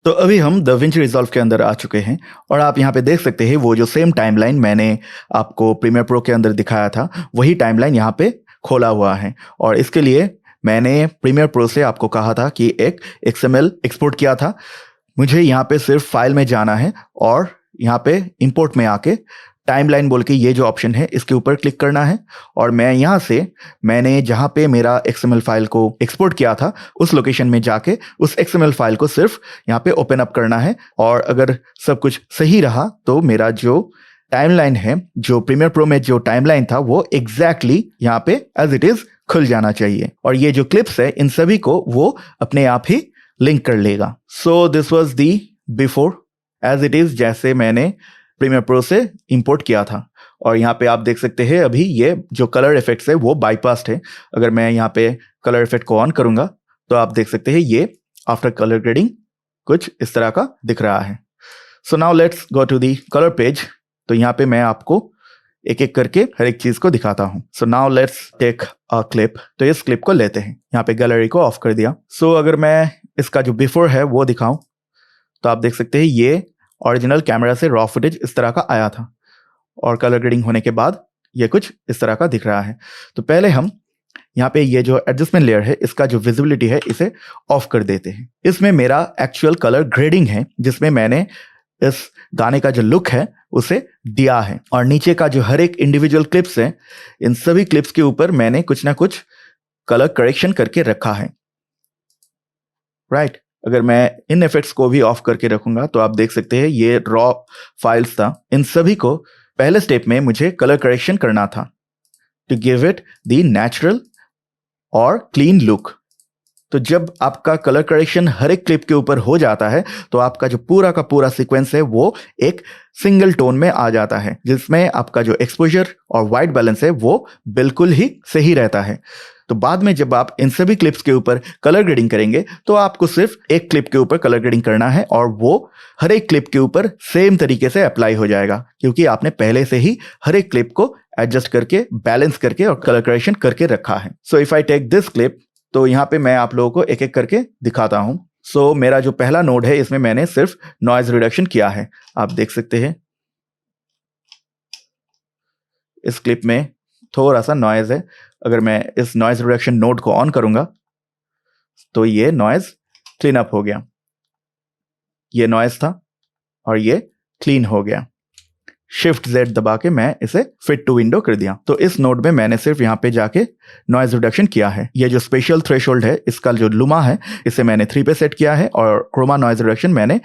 तो अभी हम DaVinci Resolve के अंदर आ चुके हैं और आप यहाँ पे देख सकते हैं वो जो सेम टाइमलाइन मैंने आपको प्रीमियर प्रो के अंदर दिखाया था वही टाइमलाइन यहाँ पे खोला हुआ है। और इसके लिए मैंने प्रीमियर प्रो से आपको कहा था कि एक XML एक्सपोर्ट किया था। मुझे यहाँ पे सिर्फ फाइल में जाना है और यहाँ पे इंपोर्ट में आके टाइमलाइन बोल के ये जो ऑप्शन है इसके ऊपर क्लिक करना है और मैं यहाँ से मैंने जहाँ पे मेरा XML फाइल को एक्सपोर्ट किया था उस लोकेशन में जाके उस XML फाइल को सिर्फ यहाँ पे ओपन अप करना है। और अगर सब कुछ सही रहा तो मेरा जो टाइमलाइन है, जो प्रीमियर प्रो में जो टाइमलाइन था वो एग्जैक्टली यहाँ पे एज इट इज खुल जाना चाहिए और ये जो क्लिप्स है इन सभी को वो अपने आप ही लिंक कर लेगा। So this was the before as it is, जैसे मैंने प्रीमियर प्रो से इंपोर्ट किया था। और यहाँ पे आप देख सकते हैं अभी ये जो कलर इफेक्ट्स है वो बाईपास्ड है। अगर मैं यहाँ पे कलर इफेक्ट को ऑन करूंगा तो आप देख सकते हैं ये आफ्टर कलर ग्रेडिंग कुछ इस तरह का दिख रहा है। So now let's go to the colour page. तो यहाँ पे मैं आपको एक एक करके हर एक चीज को दिखाता हूँ। So now let's take a clip. तो इस क्लिप को लेते हैं, यहाँ पे गैलरी को ऑफ कर दिया। सो अगर मैं इसका जो बिफोर है वो दिखाऊं तो आप देख सकते हैं ये ओरिजिनल कैमरा से रॉ फुटेज इस तरह का आया था और कलर ग्रेडिंग होने के बाद ये कुछ इस तरह का दिख रहा है। तो पहले हम यहाँ पे ये जो एडजस्टमेंट लेयर है इसका जो विजिबिलिटी है इसे ऑफ कर देते हैं। इसमें मेरा एक्चुअल कलर ग्रेडिंग है जिसमें मैंने इस गाने का जो लुक है उसे दिया है और नीचे का जो हर एक इंडिविजुअल क्लिप्स है इन सभी क्लिप्स के ऊपर मैंने कुछ ना कुछ कलर करेक्शन करके रखा है। राइट अगर मैं इन इफेक्ट्स को भी ऑफ करके रखूंगा तो आप देख सकते हैं ये रॉ फाइल्स था, इन सभी को पहले स्टेप में मुझे कलर करेक्शन करना था to give it the natural और क्लीन लुक। तो जब आपका कलर करेक्शन हर एक क्लिप के ऊपर हो जाता है तो आपका जो पूरा का पूरा सीक्वेंस है वो एक सिंगल टोन में आ जाता है जिसमें आपका जो एक्सपोजर और वाइट बैलेंस है वो बिल्कुल ही सही रहता है। तो बाद में जब आप इन सभी क्लिप्स के ऊपर कलर ग्रेडिंग करेंगे तो आपको सिर्फ एक क्लिप के ऊपर कलर ग्रेडिंग करना है और वो हर एक क्लिप के ऊपर सेम तरीके से अप्लाई हो जाएगा क्योंकि आपने पहले से ही हर एक क्लिप को एडजस्ट करके बैलेंस करके और कलर करेक्शन करके रखा है। So if I take this clip तो यहाँ पे मैं आप लोगों को एक एक करके दिखाता हूं। सो मेरा जो पहला नोड है इसमें मैंने सिर्फ नॉइज रिडक्शन किया है। आप देख सकते हैं इस क्लिप में थोड़ा सा नॉइज है। अगर मैं इस नॉइज रिडक्शन नोड को ऑन करूंगा तो ये नॉइज क्लीन अप हो गया। ये नॉइज था और ये क्लीन हो गया। शिफ्ट Z दबा के मैं इसे फिट टू विंडो कर दिया। तो इस नोड में मैंने सिर्फ यहाँ पे जाके नॉइज रिडक्शन किया है। ये जो स्पेशल थ्रेशोल्ड है इसका जो लुमा है इसे मैंने 3 पे सेट किया है और क्रोमा नॉइज रिडक्शन मैंने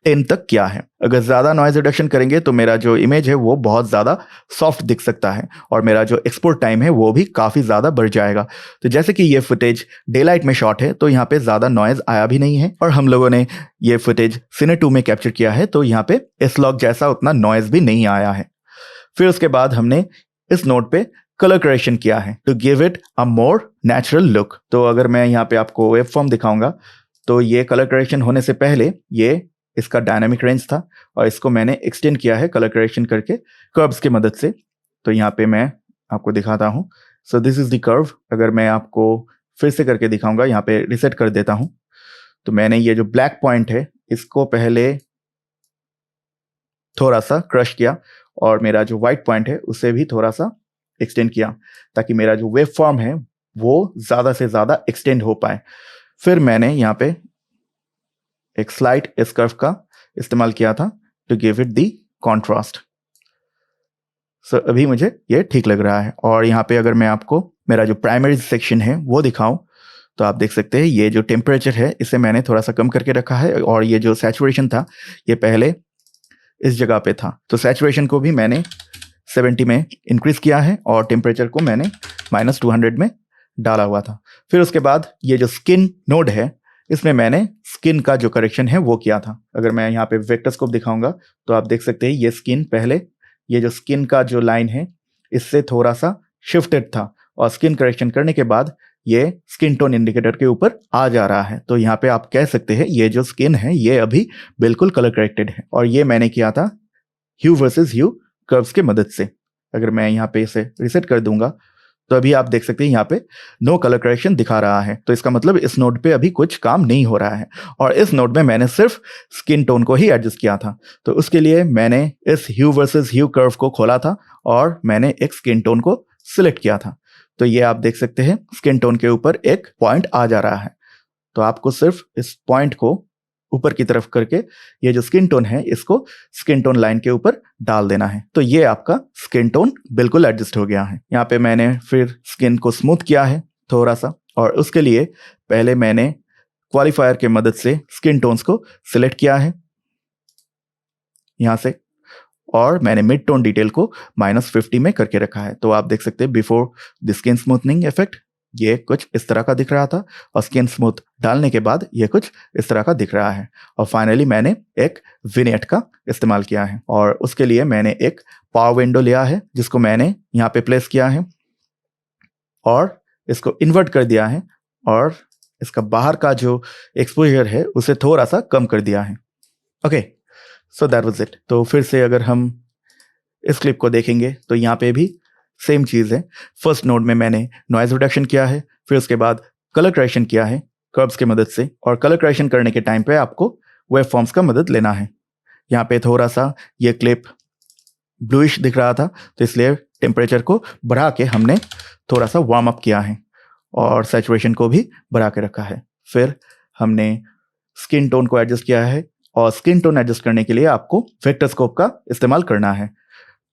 10 तक किया है। अगर ज़्यादा नॉइज रिडक्शन करेंगे तो मेरा जो इमेज है वो बहुत ज़्यादा सॉफ्ट दिख सकता है और मेरा जो एक्सपोर्ट टाइम है वो भी काफ़ी ज़्यादा बढ़ जाएगा। तो जैसे कि ये फुटेज डे लाइट में शॉट है तो यहाँ पे ज़्यादा नॉइज आया भी नहीं है और हम लोगों ने ये फुटेज Cine 2 में कैप्चर किया है तो यहाँ पे S-Log जैसा उतना नॉइज भी नहीं आया है। फिर उसके बाद हमने इस नोड पे कलर करेक्शन किया है to give it a more natural look. तो अगर मैं यहाँ पे आपको वेब फॉर्म दिखाऊंगा तो ये कलर करेक्शन होने से पहले ये इसका डायनामिक रेंज था और इसको मैंने एक्सटेंड किया है कलर करेक्शन करके कर्व्स की मदद से। तो यहाँ पे मैं आपको दिखाता हूँ। So this is the curve. अगर मैं आपको फिर से करके दिखाऊंगा, यहाँ पे रिसेट कर देता हूँ। तो मैंने ये जो ब्लैक पॉइंट है इसको पहले थोड़ा सा क्रश किया और मेरा जो व्हाइट पॉइंट है उसे भी थोड़ा सा एक्सटेंड किया ताकि मेरा जो वेव फॉर्म है वो ज़्यादा से ज़्यादा एक्सटेंड हो पाए। फिर मैंने यहाँ पे एक स्लाइट इस कर्व का इस्तेमाल किया था to give it the contrast. So अभी मुझे ये ठीक लग रहा है। और यहाँ पे अगर मैं आपको मेरा जो प्राइमरी सेक्शन है वो दिखाऊं तो आप देख सकते हैं ये जो टेम्परेचर है इसे मैंने थोड़ा सा कम करके रखा है और ये जो सैचुरेशन था ये पहले इस जगह पे था तो सैचुरेशन को भी मैंने 70 में इंक्रीज किया है और टेम्परेचर को मैंने -200 में डाला हुआ था। फिर उसके बाद ये जो स्किन नोड है इसमें मैंने स्किन का जो करेक्शन है वो किया था। अगर मैं यहाँ पे वेक्टरस्कोप दिखाऊंगा तो आप देख सकते हैं ये स्किन पहले ये जो स्किन का जो लाइन है इससे थोड़ा सा शिफ्टेड था और स्किन करेक्शन करने के बाद ये स्किन टोन इंडिकेटर के ऊपर आ जा रहा है। तो यहाँ पे आप कह सकते हैं ये जो स्किन है ये अभी बिल्कुल कलर करेक्टेड है और ये मैंने किया था ह्यू वर्सेस ह्यू कर्व्स के मदद से। अगर मैं यहाँ पे इसे रिसेट कर दूंगा तो अभी आप देख सकते हैं यहाँ पे नो कलर करेक्शन दिखा रहा है, तो इसका मतलब इस नोड पे अभी कुछ काम नहीं हो रहा है। और इस नोड में मैंने सिर्फ स्किन टोन को ही एडजस्ट किया था, तो उसके लिए मैंने इस ह्यू वर्सेस ह्यू कर्व को खोला था और मैंने एक स्किन टोन को सिलेक्ट किया था। तो ये आप देख सकते हैं स्किन टोन के ऊपर एक पॉइंट आ जा रहा है, तो आपको सिर्फ इस पॉइंट को ऊपर की तरफ करके ये जो स्किन टोन है इसको स्किन टोन लाइन के ऊपर डाल देना है। तो ये आपका स्किन टोन बिल्कुल एडजस्ट हो गया है। यहाँ पे मैंने फिर स्किन को स्मूथ किया है थोड़ा सा, और उसके लिए पहले मैंने क्वालिफायर के मदद से स्किन टोन्स को सिलेक्ट किया है यहाँ से, और मैंने मिड टोन डिटेल को -50 में करके रखा है। तो आप देख सकते हैं before the skin smoothening effect ये कुछ इस तरह का दिख रहा था, और स्किन स्मूथ डालने के बाद ये कुछ इस तरह का दिख रहा है। और फाइनली मैंने एक विनेट का इस्तेमाल किया है, और उसके लिए मैंने एक पावर विंडो लिया है जिसको मैंने यहाँ पे प्लेस किया है और इसको इन्वर्ट कर दिया है, और इसका बाहर का जो एक्सपोजर है उसे थोड़ा सा कम कर दिया है। Okay, so that was it. तो फिर से अगर हम इस क्लिप को देखेंगे तो यहाँ पे भी सेम चीज़ है। फर्स्ट नोड में मैंने नॉइज रिडक्शन किया है, फिर उसके बाद कलर करेक्शन किया है कर्व्स की मदद से, और कलर करेक्शन करने के टाइम पे आपको वेव फॉर्म्स का मदद लेना है। यहाँ पे थोड़ा सा ये क्लिप ब्लूइश दिख रहा था, तो इसलिए टेम्परेचर को बढ़ा के हमने थोड़ा सा वार्म अप किया है और सैचुरेशन को भी बढ़ा के रखा है। फिर हमने स्किन टोन को एडजस्ट किया है, और स्किन टोन एडजस्ट करने के लिए आपको वेक्टरस्कोप का इस्तेमाल करना है।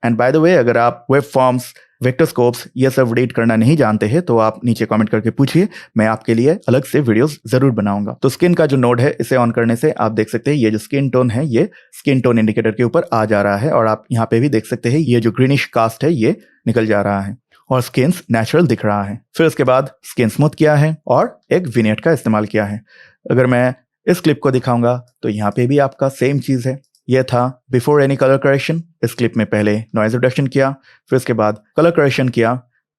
एंड बाय द वे, अगर आप वेब फॉर्म्स, वेक्टरस्कोप्स ये सब रीड करना नहीं जानते हैं तो आप नीचे कमेंट करके पूछिए, मैं आपके लिए अलग से वीडियोस जरूर बनाऊंगा। तो स्किन का जो नोड है इसे ऑन करने से आप देख सकते हैं ये जो स्किन टोन है ये स्किन टोन इंडिकेटर के ऊपर आ जा रहा है, और आप यहाँ पे भी देख सकते हैं ये जो ग्रीनिश कास्ट है ये निकल जा रहा है और स्किन नेचुरल दिख रहा है। फिर उसके बाद स्किन स्मूथ किया है और एक विनेट का इस्तेमाल किया है। अगर मैं इस क्लिप को दिखाऊंगा तो यहाँ पे भी आपका सेम चीज़ है। यह था बिफोर एनी कलर करेक्शन। इस क्लिप में पहले नॉइज रिडक्शन किया, फिर उसके बाद कलर करेक्शन किया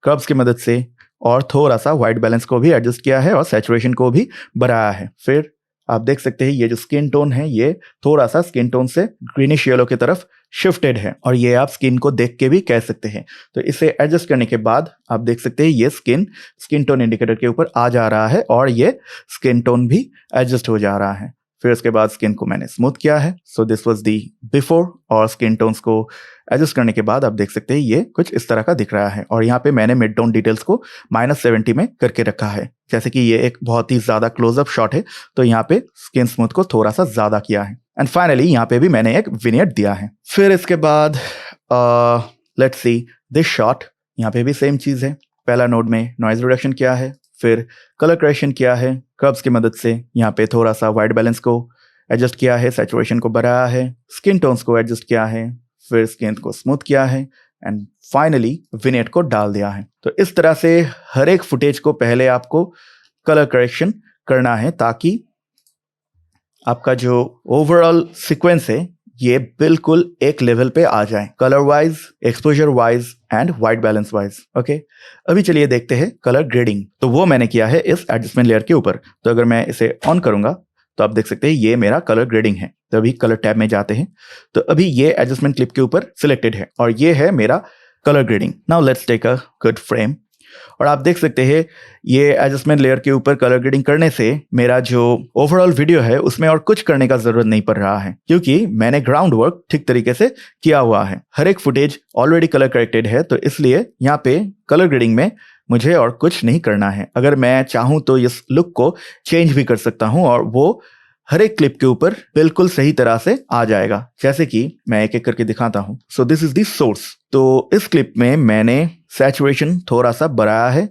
कर्व्स की मदद से, और थोड़ा सा वाइट बैलेंस को भी एडजस्ट किया है और सैचुरेशन को भी बढ़ाया है। फिर आप देख सकते हैं ये जो स्किन टोन है ये थोड़ा सा स्किन टोन से ग्रीनिश येलो की तरफ शिफ्टेड है, और ये आप स्किन को देख के भी कह सकते हैं। तो इसे एडजस्ट करने के बाद आप देख सकते हैं ये स्किन टोन इंडिकेटर के ऊपर आ जा रहा है, और ये स्किन टोन भी एडजस्ट हो जा रहा है। फिर उसके बाद स्किन को मैंने स्मूथ किया है। So this was the before, और स्किन टोन्स को एडजस्ट करने के बाद आप देख सकते हैं ये कुछ इस तरह का दिख रहा है। और यहाँ पे मैंने मिड टोन डिटेल्स को -70 में करके रखा है, जैसे कि ये एक बहुत ही ज़्यादा क्लोजअप शॉट है, तो यहाँ पे स्किन स्मूथ को थोड़ा सा ज़्यादा किया है। एंड फाइनली यहाँ पे भी मैंने एक विनेट दिया है। फिर इसके बाद लेट्स सी दिस शॉट। यहाँ पे भी सेम चीज़ है। पहला नोड में नॉइज रिडक्शन किया है, फिर कलर करेक्शन किया है कर्व्स की मदद से, यहाँ पे थोड़ा सा वाइट बैलेंस को एडजस्ट किया है, सैचुरेशन को बढ़ाया है, स्किन टोन्स को एडजस्ट किया है, फिर स्किन को स्मूथ किया है, एंड फाइनली विनेट को डाल दिया है। तो इस तरह से हर एक फुटेज को पहले आपको कलर करेक्शन करना है, ताकि आपका जो ओवरऑल सीक्वेंस है ये बिल्कुल एक लेवल पे आ जाए, colour wise, exposure wise and white balance wise. Okay, अभी चलिए देखते हैं कलर ग्रेडिंग। तो वो मैंने किया है इस एडजस्टमेंट लेयर के ऊपर। तो अगर मैं इसे ऑन करूंगा तो आप देख सकते हैं ये मेरा कलर ग्रेडिंग है। तो अभी कलर टैब में जाते हैं, तो अभी ये एडजस्टमेंट क्लिप के ऊपर सिलेक्टेड है, और ये है मेरा colour grading. Now let's take a good frame, और आप देख सकते हैं ये एडजस्टमेंट लेयर के ऊपर कलर ग्रेडिंग करने से मेरा जो ओवरऑल वीडियो है उसमें और कुछ करने का जरूरत नहीं पड़ रहा है, क्योंकि मैंने ग्राउंड वर्क ठीक तरीके से किया हुआ है। हर एक फुटेज ऑलरेडी कलर करेक्टेड है, तो इसलिए यहाँ पे कलर ग्रेडिंग में मुझे और कुछ नहीं करना है। अगर मैं चाहूँ तो इस लुक को चेंज भी कर सकता हूँ, और वो हर एक क्लिप के ऊपर बिल्कुल सही तरह से आ जाएगा, जैसे कि मैं एक एक करके दिखाता हूँ। So this is the source. तो इस क्लिप में मैंने सैचुरेशन थोड़ा सा बढ़ाया है,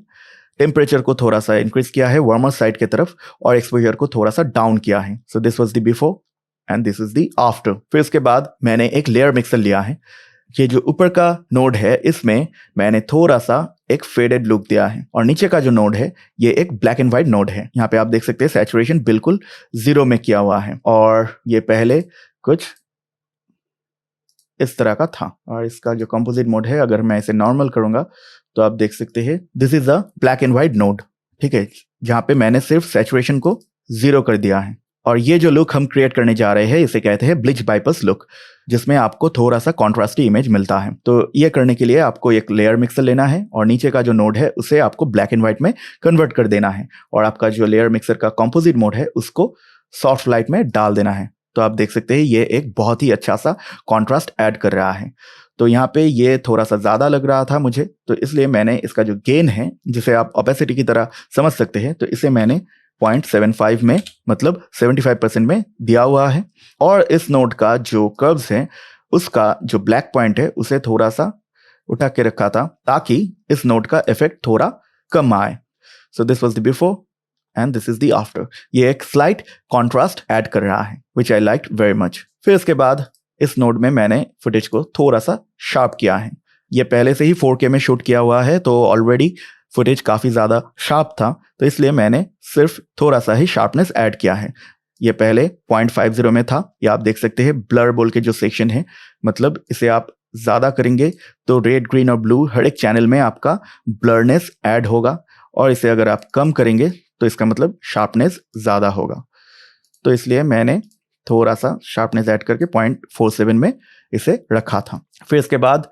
टेम्परेचर को थोड़ा सा इंक्रीज किया है वार्मर साइड की तरफ, और एक्सपोजर को थोड़ा सा डाउन किया है। So this was the before and this is the after. फिर इसके बाद मैंने एक लेयर मिक्सर लिया है। ये जो ऊपर का नोड है इसमें मैंने थोड़ा सा एक फेडेड लुक दिया है, और नीचे का जो नोड है ये एक ब्लैक एंड व्हाइट नोड है। यहाँ पे आप देख सकते हैं सैचुरेशन बिल्कुल 0 में किया हुआ है, और ये पहले कुछ इस तरह का था। और इसका जो कंपोजिट मोड है, अगर मैं इसे नॉर्मल करूंगा तो आप देख सकते हैं this is a black and white node, ठीक है, जहाँ पे मैंने सिर्फ सैचुरेशन को 0 कर दिया है। और ये जो लुक हम क्रिएट करने जा रहे हैं इसे कहते हैं ब्लिच बाइपास लुक। जिसमें आपको थोड़ा सा कॉन्ट्रास्टी इमेज मिलता है। तो ये करने के लिए आपको एक लेयर मिक्सर लेना है और नीचे का जो नोड है उसे आपको ब्लैक एंड व्हाइट में कन्वर्ट कर देना है, और आपका जो लेयर मिक्सर का कॉम्पोजिट मोड है उसको सॉफ्ट लाइट में डाल देना है। तो आप देख सकते हैं ये एक बहुत ही अच्छा सा कॉन्ट्रास्ट ऐड कर रहा है। तो यहाँ पे ये थोड़ा सा ज़्यादा लग रहा था मुझे, तो इसलिए मैंने इसका जो गेन है, जिसे आप ओपेसिटी की तरह समझ सकते हैं, तो इसे मैंने 0.75 में, मतलब 75% में दिया हुआ है। और इस नोड का जो कर्व्स है उसका जो ब्लैक पॉइंट है उसे थोड़ा सा उठा के रखा था ताकि इस नोड का इफेक्ट थोड़ा कम आए। सो this was the before and this is the after. ये एक स्लाइट कॉन्ट्रास्ट ऐड कर रहा है विच आई लाइक वेरी मच। फिर इसके बाद इस नोड में मैंने फुटेज को थोड़ा सा शार्प किया है। ये पहले से ही 4K में शूट किया हुआ है, तो ऑलरेडी फुटेज काफ़ी ज़्यादा शार्प था, तो इसलिए मैंने सिर्फ थोड़ा सा ही शार्पनेस ऐड किया है। ये पहले 0.50 में था, ये आप देख सकते हैं ब्लर बोल के जो सेक्शन है, मतलब इसे आप ज़्यादा करेंगे तो रेड, ग्रीन और ब्लू हर एक चैनल में आपका ब्लरनेस ऐड होगा, और इसे अगर आप कम करेंगे तो इसका मतलब शार्पनेस ज़्यादा होगा। तो इसलिए मैंने थोड़ा सा शार्पनेस ऐड करके 0.47 में इसे रखा था। फिर इसके बाद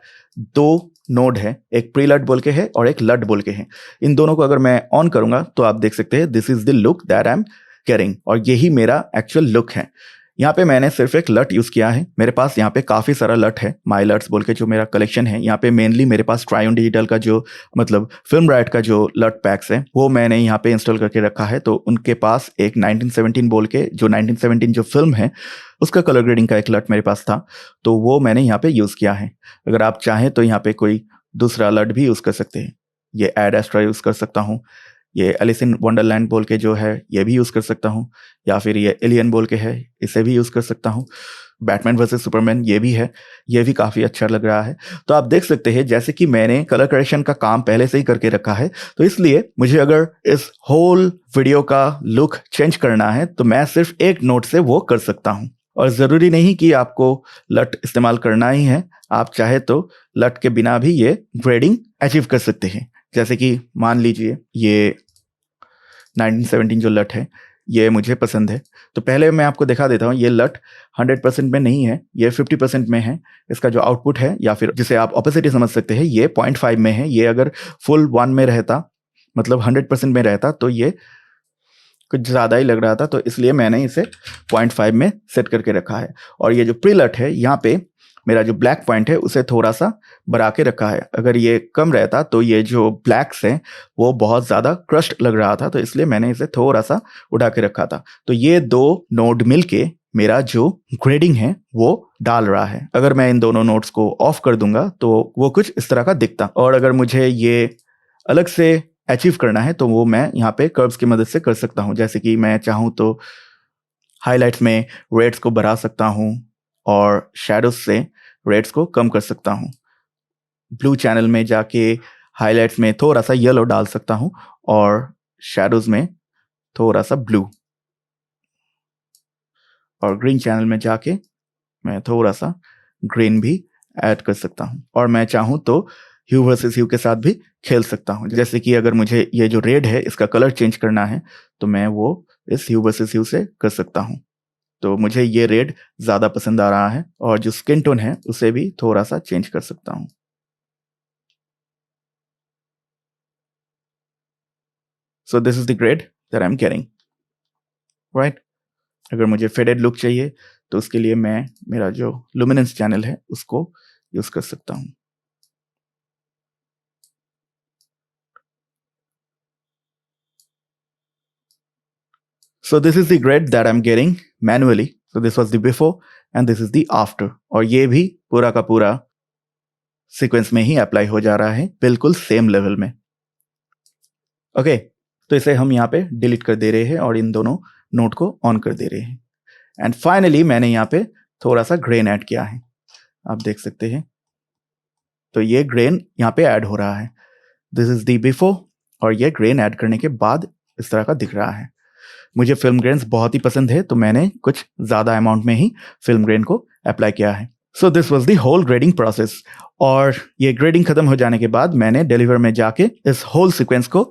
दो नोड है, एक प्री लट बोल के है और एक लट बोल के है। इन दोनों को अगर मैं ऑन करूंगा तो आप देख सकते हैं this is the look that I am carrying, और यही मेरा एक्चुअल लुक है। यहाँ पे मैंने सिर्फ एक लट यूज़ किया है। मेरे पास यहाँ पे काफ़ी सारा लट है, माई लट्स बोल के जो मेरा कलेक्शन है। यहाँ पे मेनली मेरे पास ट्रायन डिजिटल का जो मतलब फिल्म राइट का जो लट पैक्स है वो मैंने यहाँ पे इंस्टॉल करके रखा है। तो उनके पास एक 1917 बोल के जो 1917 जो फिल्म है उसका कलर ग्रेडिंग का एक लट मेरे पास था, तो वो मैंने यहाँ पे यूज़ किया है। अगर आप चाहें तो यहाँ पे कोई दूसरा लट भी यूज़ कर सकते हैं। ये एड एस्ट्रा यूज़ कर सकता हूँ, ये एलिस इन वंडरलैंड बोल के जो है ये भी यूज़ कर सकता हूँ, या फिर ये एलियन बोल के है इसे भी यूज़ कर सकता हूँ। बैटमैन वर्सेस सुपरमैन ये भी है, ये भी काफ़ी अच्छा लग रहा है। तो आप देख सकते हैं जैसे कि मैंने कलर करेक्शन का काम पहले से ही करके रखा है, तो इसलिए मुझे अगर इस होल वीडियो का लुक चेंज करना है तो मैं सिर्फ एक नोट से वो कर सकता हूँ। और ज़रूरी नहीं कि आपको लट इस्तेमाल करना ही है, आप चाहे तो लट के बिना भी ये ग्रेडिंग अचीव कर सकते हैं। जैसे कि मान लीजिए ये 1917 जो लट है ये मुझे पसंद है, तो पहले मैं आपको दिखा देता हूँ। ये लट 100% में नहीं है, ये 50% में है। इसका जो आउटपुट है या फिर जिसे आप ऑपोसिटी समझ सकते हैं ये 0.5 में है। ये अगर फुल 1 में रहता, मतलब 100% में रहता, तो ये कुछ ज़्यादा ही लग रहा था, तो इसलिए मैंने इसे 0.5 में सेट करके रखा है। और ये जो प्री लट है यहाँ पे मेरा जो ब्लैक पॉइंट है उसे थोड़ा सा बढ़ा के रखा है। अगर ये कम रहता तो ये जो ब्लैक्स हैं वो बहुत ज़्यादा क्रश्ड लग रहा था, तो इसलिए मैंने इसे थोड़ा सा उठा के रखा था। तो ये दो नोड मिलके मेरा जो ग्रेडिंग है वो डाल रहा है। अगर मैं इन दोनों नोड्स को ऑफ कर दूंगा तो वो कुछ इस तरह का दिखता, और अगर मुझे ये अलग से अचीव करना है तो वो मैं यहाँ पे कर्व्स की मदद से कर सकता हूँ। जैसे कि मैं चाहूँ तो हाइलाइट्स में रेड्स को बढ़ा सकता हूँ और शैडोज से रेड्स को कम कर सकता हूँ। ब्लू चैनल में जाके हाइलाइट्स में थोड़ा सा येलो डाल सकता हूँ और शैडोज में थोड़ा सा ब्लू, और ग्रीन चैनल में जाके मैं थोड़ा सा ग्रीन भी ऐड कर सकता हूँ। और मैं चाहूँ तो ह्यू वर्सेस ह्यू के साथ भी खेल सकता हूँ। जैसे कि अगर मुझे ये जो रेड है इसका कलर चेंज करना है तो मैं वो इस ह्यू वर्सेस ह्यू से कर सकता हूँ। तो मुझे ये रेड ज़्यादा पसंद आ रहा है, और जो स्किन टोन है उसे भी थोड़ा सा चेंज कर सकता हूँ। So this is the grade that I am carrying, right. अगर मुझे फेडेड लुक चाहिए तो उसके लिए मैं मेरा जो लुमिनेंस चैनल है उसको यूज़ कर सकता हूँ। So this is the grade that I'm getting manually. So this was the before and this is the after. और ये भी पूरा का पूरा सीक्वेंस में ही अप्लाई हो जा रहा है, बिल्कुल सेम लेवल में। ओके, तो इसे हम यहाँ पे डिलीट कर दे रहे हैं और इन दोनों नोट को ऑन कर दे रहे हैं। एंड फाइनली मैंने यहाँ पे थोड़ा सा ग्रेन ऐड किया है, आप देख सकते हैं। तो ये ग्रेन यहाँ पे ऐड हो रहा है। दिस इज दी बिफोर, और ये ग्रेन ऐड करने के बाद इस तरह का दिख रहा है। मुझे फिल्म ग्रेन्स बहुत ही पसंद है, तो मैंने कुछ ज़्यादा अमाउंट में ही फिल्म ग्रेन को अप्लाई किया है। So this was the whole grading process. और ये ग्रेडिंग खत्म हो जाने के बाद मैंने डिलीवर में जाके इस होल सीक्वेंस को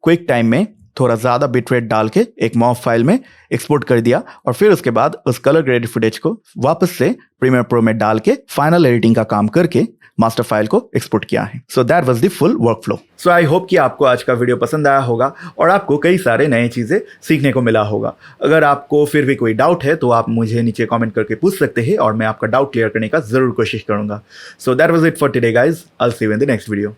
क्विक टाइम में थोड़ा ज़्यादा बिट रेट डाल के एक मॉव फाइल में एक्सपोर्ट कर दिया और फिर उसके बाद उस कलर ग्रेडेड फुटेज को वापस से प्रीमियर प्रो में डाल के फाइनल एडिटिंग का काम करके मास्टर फाइल को एक्सपोर्ट किया है। So that was the full work flow. So I hope कि आपको आज का वीडियो पसंद आया होगा और आपको कई सारे नए चीज़ें सीखने को मिला होगा। अगर आपको फिर भी कोई डाउट है तो आप मुझे नीचे कमेंट करके पूछ सकते हैं और मैं आपका डाउट क्लियर करने का ज़रूर कोशिश करूँगा। So that was it for today guys. I will see you in the next video.